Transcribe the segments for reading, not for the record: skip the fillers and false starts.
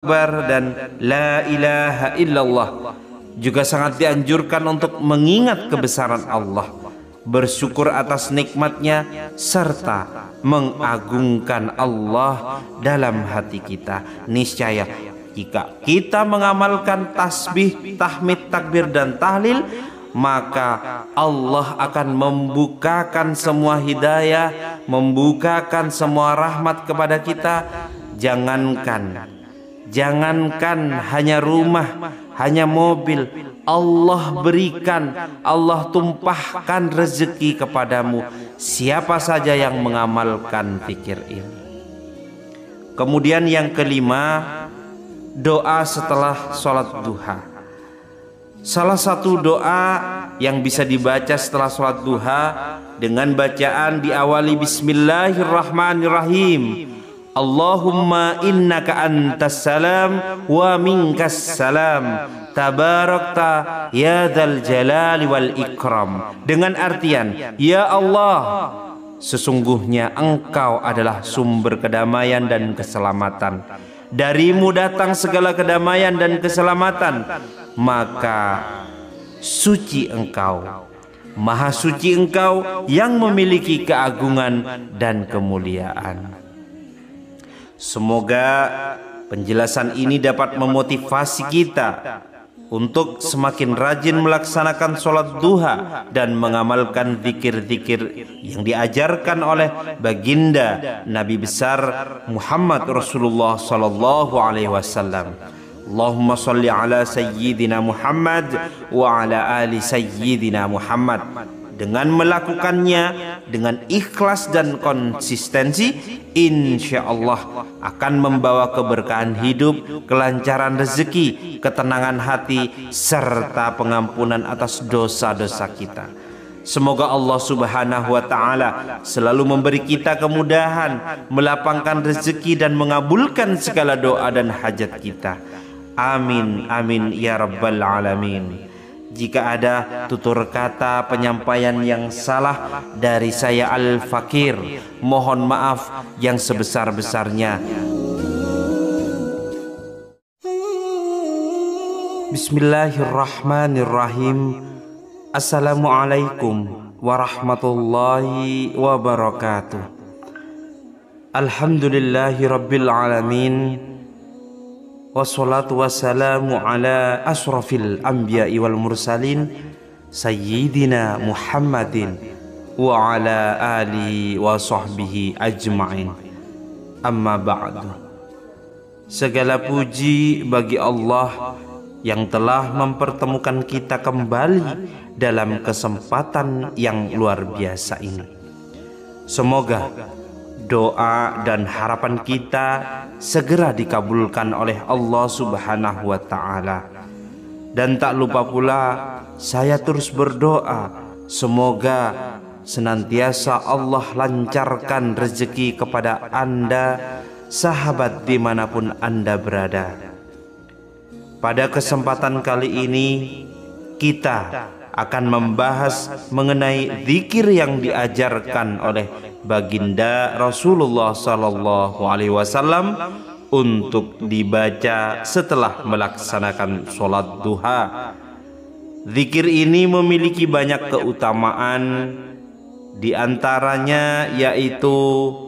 Akbar dan La ilaha illallah. Juga sangat dianjurkan untuk mengingat kebesaran Allah, bersyukur atas nikmatnya, serta mengagungkan Allah dalam hati kita. Niscaya jika kita mengamalkan tasbih, tahmid, takbir, dan tahlil, maka Allah akan membukakan semua hidayah, membukakan semua rahmat kepada kita. Jangankan hanya rumah, hanya mobil, Allah berikan, Allah tumpahkan rezeki kepadamu siapa saja yang mengamalkan zikir ini. Kemudian yang kelima, doa setelah sholat duha. Salah satu doa yang bisa dibaca setelah sholat duha dengan bacaan diawali Bismillahirrahmanirrahim. Allahumma innaka antas salam wa minkas salam tabarakta ya dzal jalali wal ikram. Dengan artian, ya Allah, sesungguhnya engkau adalah sumber kedamaian dan keselamatan, darimu datang segala kedamaian dan keselamatan, maka suci engkau, maha suci engkau yang memiliki keagungan dan kemuliaan. Semoga penjelasan ini dapat memotivasi kita untuk semakin rajin melaksanakan sholat duha dan mengamalkan zikir-zikir yang diajarkan oleh baginda Nabi besar Muhammad Rasulullah sallallahu alaihi wasallam. Allahumma salli ala sayyidina Muhammad wa ala ali sayyidina Muhammad. Dengan melakukannya dengan ikhlas dan konsistensi, insya Allah akan membawa keberkahan hidup, kelancaran rezeki, ketenangan hati, serta pengampunan atas dosa-dosa kita. Semoga Allah Subhanahu wa Ta'ala selalu memberi kita kemudahan, melapangkan rezeki, dan mengabulkan segala doa dan hajat kita. Amin, amin ya rabbal alamin. Jika ada tutur kata penyampaian yang salah dari saya Al-Fakir, mohon maaf yang sebesar-besarnya. Bismillahirrahmanirrahim. Assalamualaikum warahmatullahi wabarakatuh. Alhamdulillahi rabbil alamin. Wassalatu wassalamu ala asrafil anbiya'i wal mursalin Sayyidina Muhammadin wa ala alihi wa sahbihi ajma'in. Amma ba'du. Segala puji bagi Allah yang telah mempertemukan kita kembali dalam kesempatan yang luar biasa ini. Semoga doa dan harapan kita segera dikabulkan oleh Allah Subhanahu wa Ta'ala. Dan tak lupa pula saya terus berdoa, semoga senantiasa Allah lancarkan rezeki kepada Anda, sahabat dimanapun Anda berada. Pada kesempatan kali ini kita akan membahas mengenai zikir yang diajarkan oleh baginda Rasulullah sallallahu alaihi wasallam untuk dibaca setelah melaksanakan sholat duha. Zikir ini memiliki banyak keutamaan, di antaranya yaitu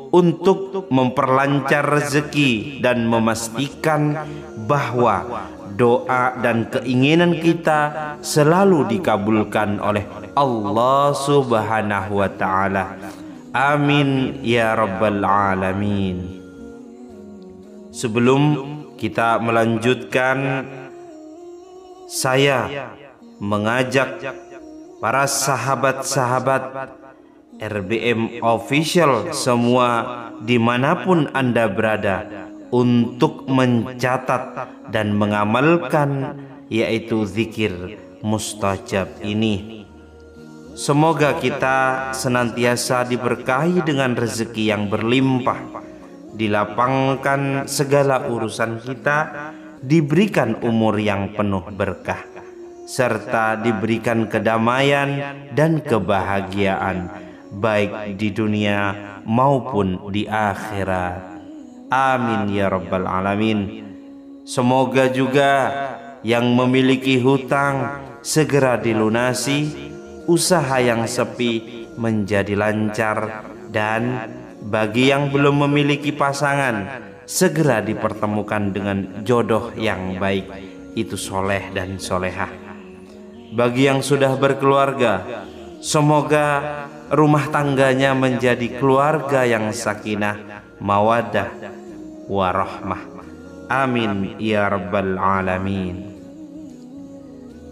untuk memperlancar rezeki dan memastikan bahwa doa dan keinginan kita selalu dikabulkan oleh Allah Subhanahu wa Ta'ala. Amin ya rabbal alamin. Sebelum kita melanjutkan, saya mengajak para sahabat-sahabat RBM Official semua dimanapun Anda berada untuk mencatat dan mengamalkan yaitu zikir mustajab ini. Semoga kita senantiasa diberkahi dengan rezeki yang berlimpah, dilapangkan segala urusan kita, diberikan umur yang penuh berkah, serta diberikan kedamaian dan kebahagiaan baik di dunia maupun di akhirat. Amin ya rabbal alamin. Semoga juga yang memiliki hutang segera dilunasi, usaha yang sepi menjadi lancar, dan bagi yang belum memiliki pasangan segera dipertemukan dengan jodoh yang baik, itu soleh dan solehah. Bagi yang sudah berkeluarga, semoga rumah tangganya menjadi keluarga yang sakinah, mawaddah, warahmah. Amin ya rabbal alamin.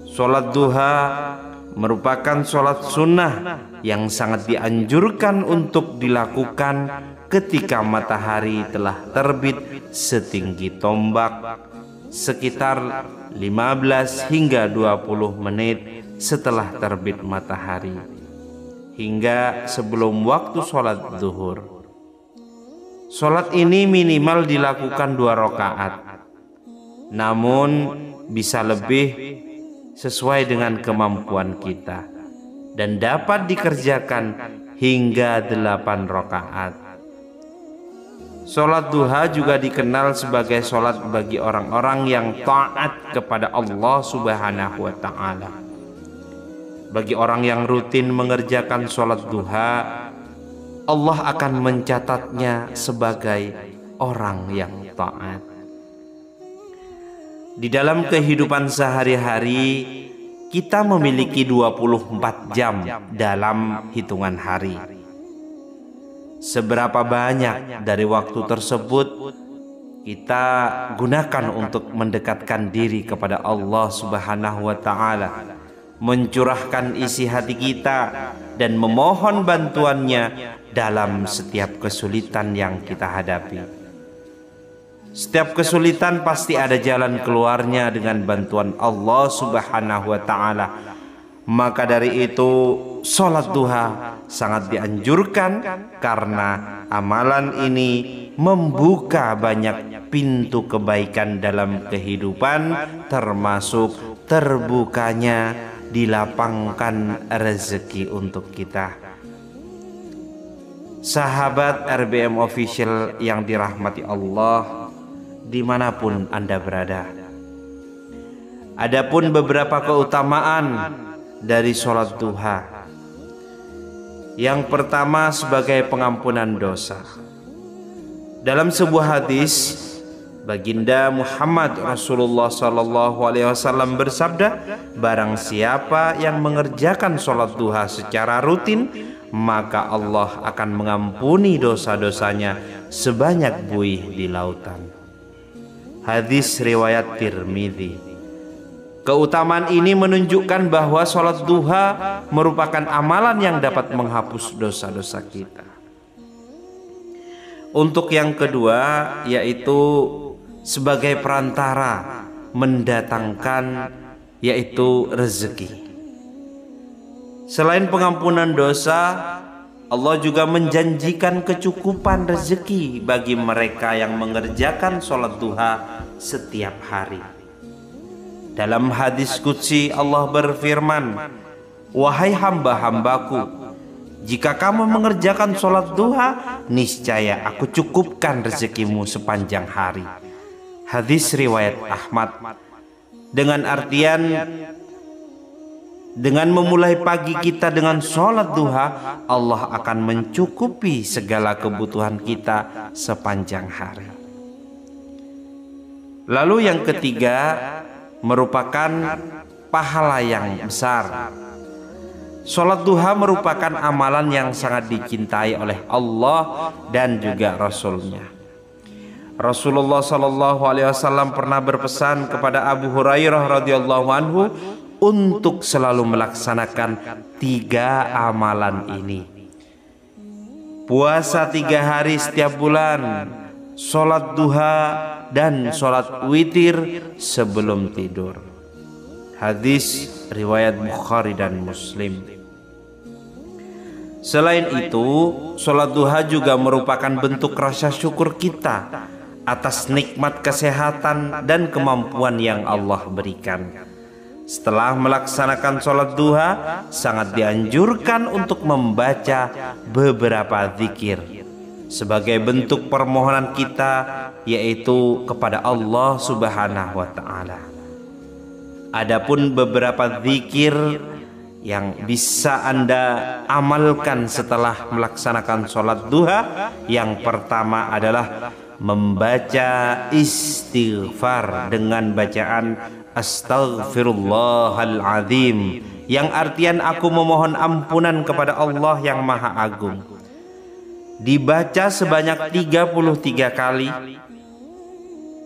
Sholat duha merupakan sholat sunnah yang sangat dianjurkan untuk dilakukan ketika matahari telah terbit setinggi tombak, sekitar 15 hingga 20 menit setelah terbit matahari, hingga sebelum waktu sholat zuhur. Sholat ini minimal dilakukan 2 rakaat, namun bisa lebih sesuai dengan kemampuan kita, dan dapat dikerjakan hingga 8 rakaat. Sholat duha juga dikenal sebagai sholat bagi orang-orang yang taat kepada Allah Subhanahu wa Ta'ala. Bagi orang yang rutin mengerjakan sholat duha, Allah akan mencatatnya sebagai orang yang taat. Di dalam kehidupan sehari-hari, kita memiliki 24 jam dalam hitungan hari. Seberapa banyak dari waktu tersebut kita gunakan untuk mendekatkan diri kepada Allah Subhanahu wa Ta'ala, mencurahkan isi hati kita dan memohon bantuannya dalam setiap kesulitan yang kita hadapi. Setiap kesulitan pasti ada jalan keluarnya dengan bantuan Allah Subhanahu wa Ta'ala. Maka dari itu sholat duha sangat dianjurkan, karena amalan ini membuka banyak pintu kebaikan dalam kehidupan, termasuk terbukanya dilapangkan rezeki untuk kita. Sahabat RBM Official yang dirahmati Allah, dimanapun Anda berada, adapun beberapa keutamaan dari sholat duha. Yang pertama, sebagai pengampunan dosa. Dalam sebuah hadis, Baginda Muhammad Rasulullah SAW bersabda, barang siapa yang mengerjakan sholat duha secara rutin, maka Allah akan mengampuni dosa-dosanya sebanyak buih di lautan. Hadis riwayat Tirmidzi. Keutamaan ini menunjukkan bahwa sholat duha merupakan amalan yang dapat menghapus dosa-dosa kita. Untuk yang kedua, yaitu sebagai perantara mendatangkan yaitu rezeki. Selain pengampunan dosa, Allah juga menjanjikan kecukupan rezeki bagi mereka yang mengerjakan sholat duha setiap hari. Dalam hadis qudsi Allah berfirman, wahai hamba-hambaku, jika kamu mengerjakan sholat duha, niscaya aku cukupkan rezekimu sepanjang hari. Hadis riwayat Ahmad. Dengan artian, dengan memulai pagi kita dengan sholat duha, Allah akan mencukupi segala kebutuhan kita sepanjang hari. Lalu yang ketiga, merupakan pahala yang besar. Sholat duha merupakan amalan yang sangat dicintai oleh Allah dan juga Rasul-Nya. Rasulullah SAW pernah berpesan kepada Abu Hurairah radhiyallahu anhu untuk selalu melaksanakan 3 amalan ini: puasa 3 hari setiap bulan, sholat duha, dan sholat witir sebelum tidur. Hadis riwayat Bukhari dan Muslim. Selain itu, sholat duha juga merupakan bentuk rasa syukur kita atas nikmat kesehatan dan kemampuan yang Allah berikan. Setelah melaksanakan sholat duha, sangat dianjurkan untuk membaca beberapa zikir sebagai bentuk permohonan kita yaitu kepada Allah Subhanahu wa taala. Adapun beberapa zikir yang bisa Anda amalkan setelah melaksanakan sholat duha, yang pertama adalah membaca istighfar dengan bacaan Astaghfirullahaladzim, yang artian aku memohon ampunan kepada Allah yang Maha Agung. Dibaca sebanyak 33 kali.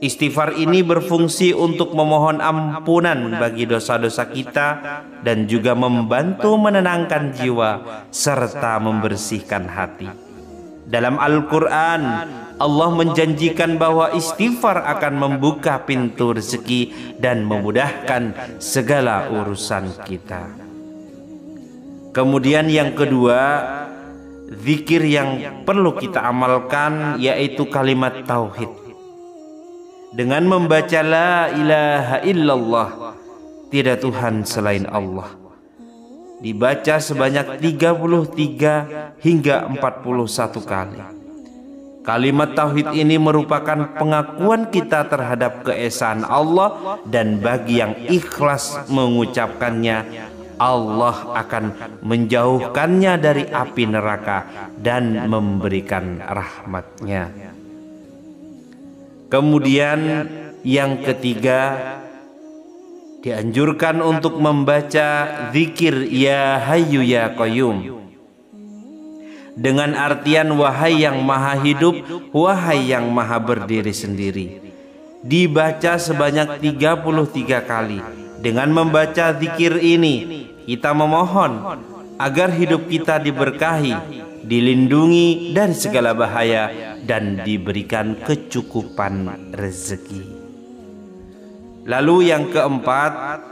Istighfar ini berfungsi untuk memohon ampunan bagi dosa-dosa kita dan juga membantu menenangkan jiwa serta membersihkan hati. Dalam Al-Quran, Allah menjanjikan bahwa istighfar akan membuka pintu rezeki dan memudahkan segala urusan kita. Kemudian yang kedua, zikir yang perlu kita amalkan yaitu kalimat tauhid. Dengan membaca la ilaha illallah, tidak Tuhan selain Allah, dibaca sebanyak 33 hingga 41 kali. Kalimat tauhid ini merupakan pengakuan kita terhadap keesaan Allah, dan bagi yang ikhlas mengucapkannya, Allah akan menjauhkannya dari api neraka dan memberikan rahmat-Nya. Kemudian yang ketiga, dianjurkan untuk membaca zikir Ya Hayyu Ya Qayyum, dengan artian wahai yang maha hidup, wahai yang maha berdiri sendiri. Dibaca sebanyak 33 kali. Dengan membaca zikir ini, kita memohon agar hidup kita diberkahi, dilindungi dari segala bahaya, dan diberikan kecukupan rezeki. Lalu yang keempat,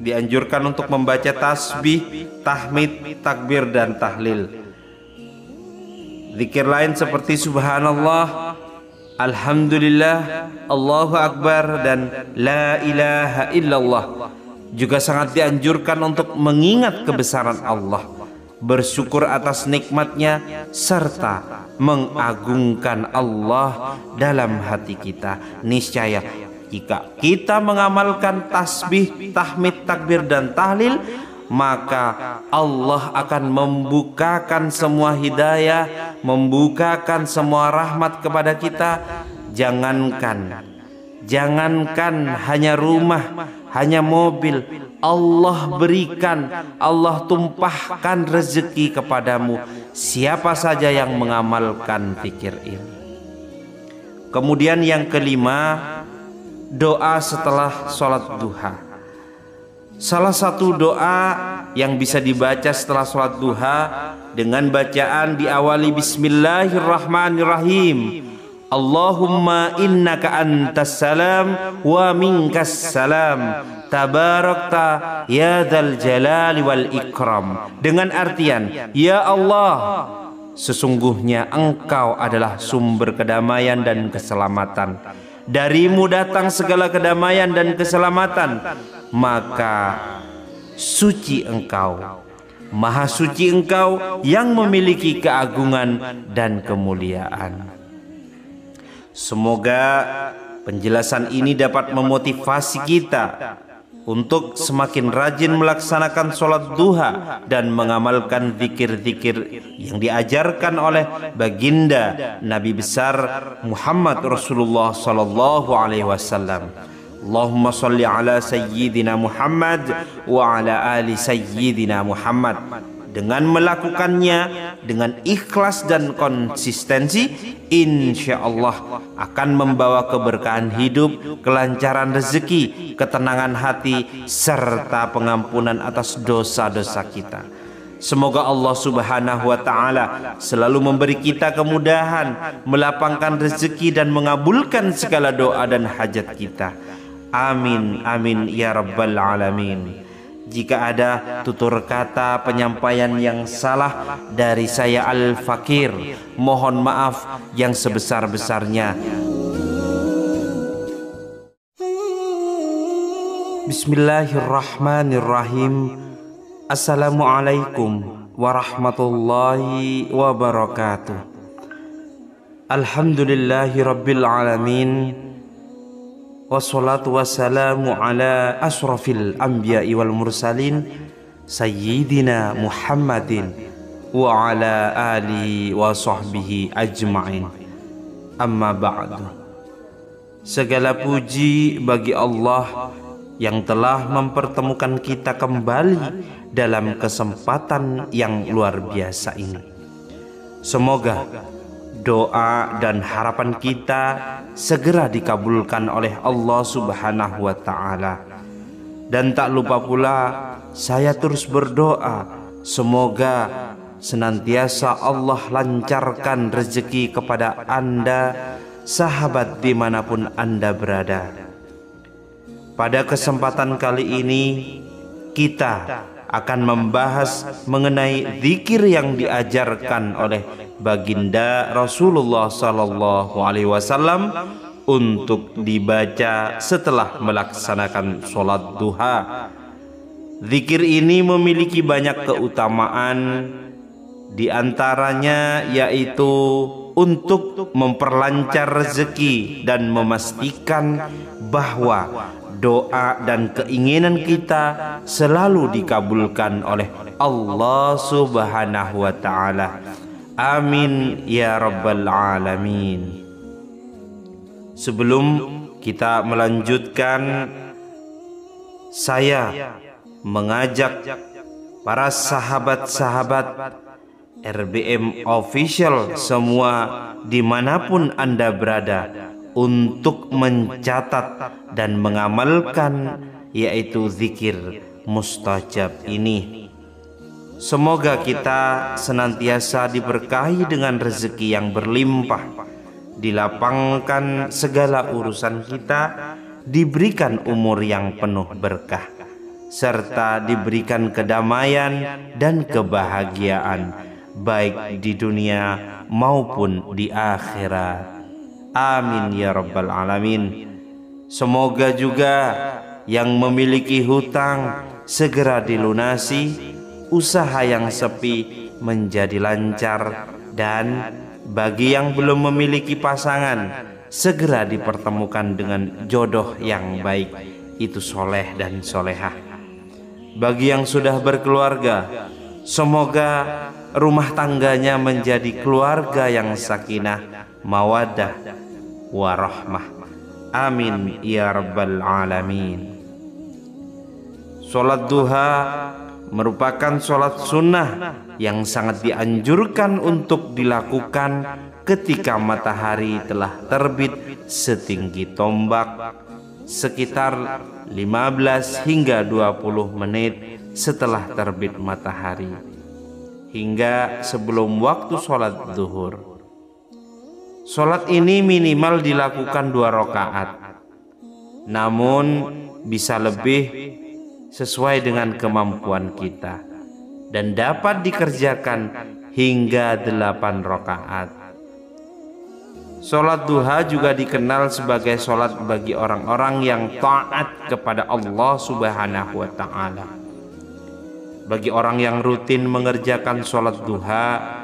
dianjurkan untuk membaca tasbih, tahmid, takbir, dan tahlil. Zikir lain seperti subhanallah, alhamdulillah, Allahu akbar, dan la ilaha illallah juga sangat dianjurkan untuk mengingat kebesaran Allah, bersyukur atas nikmatnya, serta mengagungkan Allah dalam hati kita. Niscaya jika kita mengamalkan tasbih, tahmid, takbir, dan tahlil, maka Allah akan membukakan semua hidayah, membukakan semua rahmat kepada kita. Jangankan hanya rumah, hanya mobil, Allah berikan, Allah tumpahkan rezeki kepadamu siapa saja yang mengamalkan zikir ini. Kemudian yang kelima, doa setelah sholat duha. Salah satu doa yang bisa dibaca setelah sholat duha dengan bacaan diawali Bismillahirrahmanirrahim. Allahumma innaka antas salam wa minkas salam, tabarakta ya dzal jalali wal ikram. Dengan artian, ya Allah, sesungguhnya Engkau adalah sumber kedamaian dan keselamatan. Darimu datang segala kedamaian dan keselamatan. Maka suci Engkau, maha suci Engkau yang memiliki keagungan dan kemuliaan. Semoga penjelasan ini dapat memotivasi kita untuk semakin rajin melaksanakan sholat duha dan mengamalkan zikir-zikir yang diajarkan oleh baginda Nabi besar Muhammad Rasulullah sallallahu alaihi wasallam. Allahumma salli ala sayyidina Muhammad wa ala ali sayyidina Muhammad. Dengan melakukannya dengan ikhlas dan konsistensi, insya Allah akan membawa keberkahan hidup, kelancaran rezeki, ketenangan hati, serta pengampunan atas dosa-dosa kita. Semoga Allah Subhanahu wa ta'ala selalu memberi kita kemudahan, melapangkan rezeki, dan mengabulkan segala doa dan hajat kita. Amin, amin ya rabbal alamin. Jika ada tutur kata penyampaian yang salah dari saya Al-Fakir, mohon maaf yang sebesar-besarnya. Bismillahirrahmanirrahim. Assalamualaikum warahmatullahi wabarakatuh. Alhamdulillahi Rabbil Alamin. Wassalatu wassalamu ala ashrafil anbiya'i wal mursalin Sayyidina Muhammadin wa ala alihi wa sahbihi ajma'in. Amma ba'du. Segala puji bagi Allah yang telah mempertemukan kita kembali dalam kesempatan yang luar biasa ini. Semoga doa dan harapan kita segera dikabulkan oleh Allah Subhanahu wa Ta'ala. Dan tak lupa pula saya terus berdoa, semoga senantiasa Allah lancarkan rezeki kepada Anda, sahabat dimanapun Anda berada. Pada kesempatan kali ini kita akan membahas mengenai zikir yang diajarkan oleh baginda Rasulullah sallallahu alaihi wasallam untuk dibaca setelah melaksanakan sholat duha. Zikir ini memiliki banyak keutamaan, di antaranya yaitu untuk memperlancar rezeki dan memastikan bahwa doa dan keinginan kita selalu dikabulkan oleh Allah Subhanahu wa Ta'ala. Amin ya Rabbal Alamin. Sebelum kita melanjutkan, saya mengajak para sahabat-sahabat RBM Official semua dimanapun Anda berada untuk mencatat dan mengamalkan yaitu zikir mustajab ini. Semoga kita senantiasa diberkahi dengan rezeki yang berlimpah, dilapangkan segala urusan kita, diberikan umur yang penuh berkah, serta diberikan kedamaian dan kebahagiaan baik di dunia maupun di akhirat. Amin ya Rabbal Alamin. Semoga juga yang memiliki hutang segera dilunasi, usaha yang sepi menjadi lancar, dan bagi yang belum memiliki pasangan segera dipertemukan dengan jodoh yang baik, itu soleh dan solehah. Bagi yang sudah berkeluarga, semoga rumah tangganya menjadi keluarga yang sakinah, mawaddah, warahmah. Amin ya Rabbal Alamin. Sholat duha merupakan sholat sunnah yang sangat dianjurkan untuk dilakukan ketika matahari telah terbit setinggi tombak, sekitar 15 hingga 20 menit setelah terbit matahari, hingga sebelum waktu sholat zuhur. Sholat ini minimal dilakukan 2 rakaat, namun bisa lebih sesuai dengan kemampuan kita, dan dapat dikerjakan hingga 8 rakaat. Sholat duha juga dikenal sebagai sholat bagi orang-orang yang taat kepada Allah Subhanahu wa Ta'ala. Bagi orang yang rutin mengerjakan sholat duha,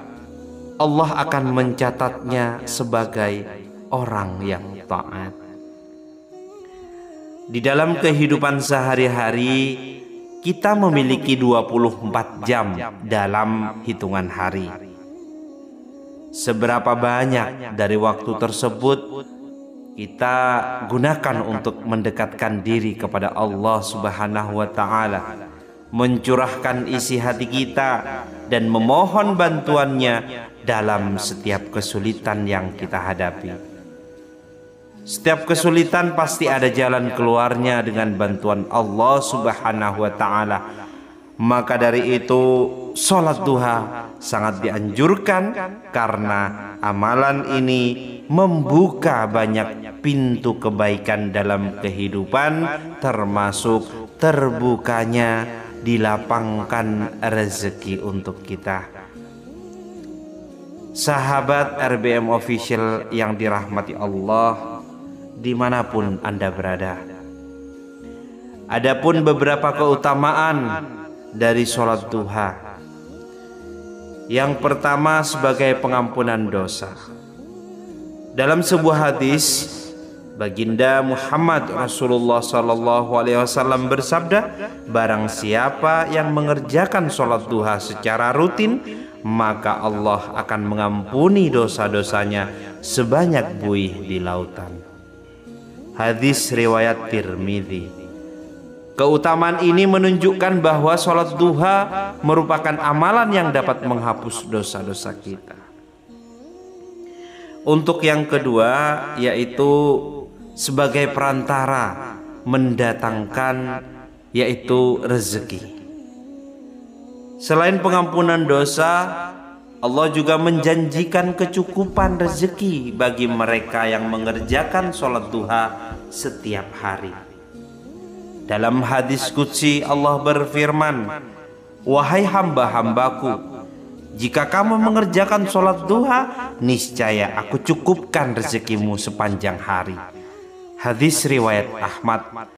Allah akan mencatatnya sebagai orang yang taat. Di dalam kehidupan sehari-hari, kita memiliki 24 jam dalam hitungan hari. Seberapa banyak dari waktu tersebut kita gunakan untuk mendekatkan diri kepada Allah Subhanahu wa Ta'ala, mencurahkan isi hati kita dan memohon bantuannya dalam setiap kesulitan yang kita hadapi. Setiap kesulitan pasti ada jalan keluarnya dengan bantuan Allah Subhanahu wa Ta'ala. Maka dari itu sholat duha sangat dianjurkan, karena amalan ini membuka banyak pintu kebaikan dalam kehidupan, termasuk terbukanya dilapangkan rezeki untuk kita. Sahabat RBM Official yang dirahmati Allah, dimanapun Anda berada, adapun beberapa keutamaan dari sholat duha. Yang pertama, sebagai pengampunan dosa. Dalam sebuah hadis, Baginda Muhammad Rasulullah SAW bersabda, barang siapa yang mengerjakan sholat duha secara rutin, maka Allah akan mengampuni dosa-dosanya sebanyak buih di lautan. Hadis riwayat Tirmidzi. Keutamaan ini menunjukkan bahwa sholat duha merupakan amalan yang dapat menghapus dosa-dosa kita. Untuk yang kedua, yaitu sebagai perantara mendatangkan yaitu rezeki. Selain pengampunan dosa, Allah juga menjanjikan kecukupan rezeki bagi mereka yang mengerjakan sholat duha setiap hari. Dalam hadis qudsi Allah berfirman, wahai hamba-hambaku, jika kamu mengerjakan sholat duha, niscaya aku cukupkan rezekimu sepanjang hari. Hadis riwayat Ahmad.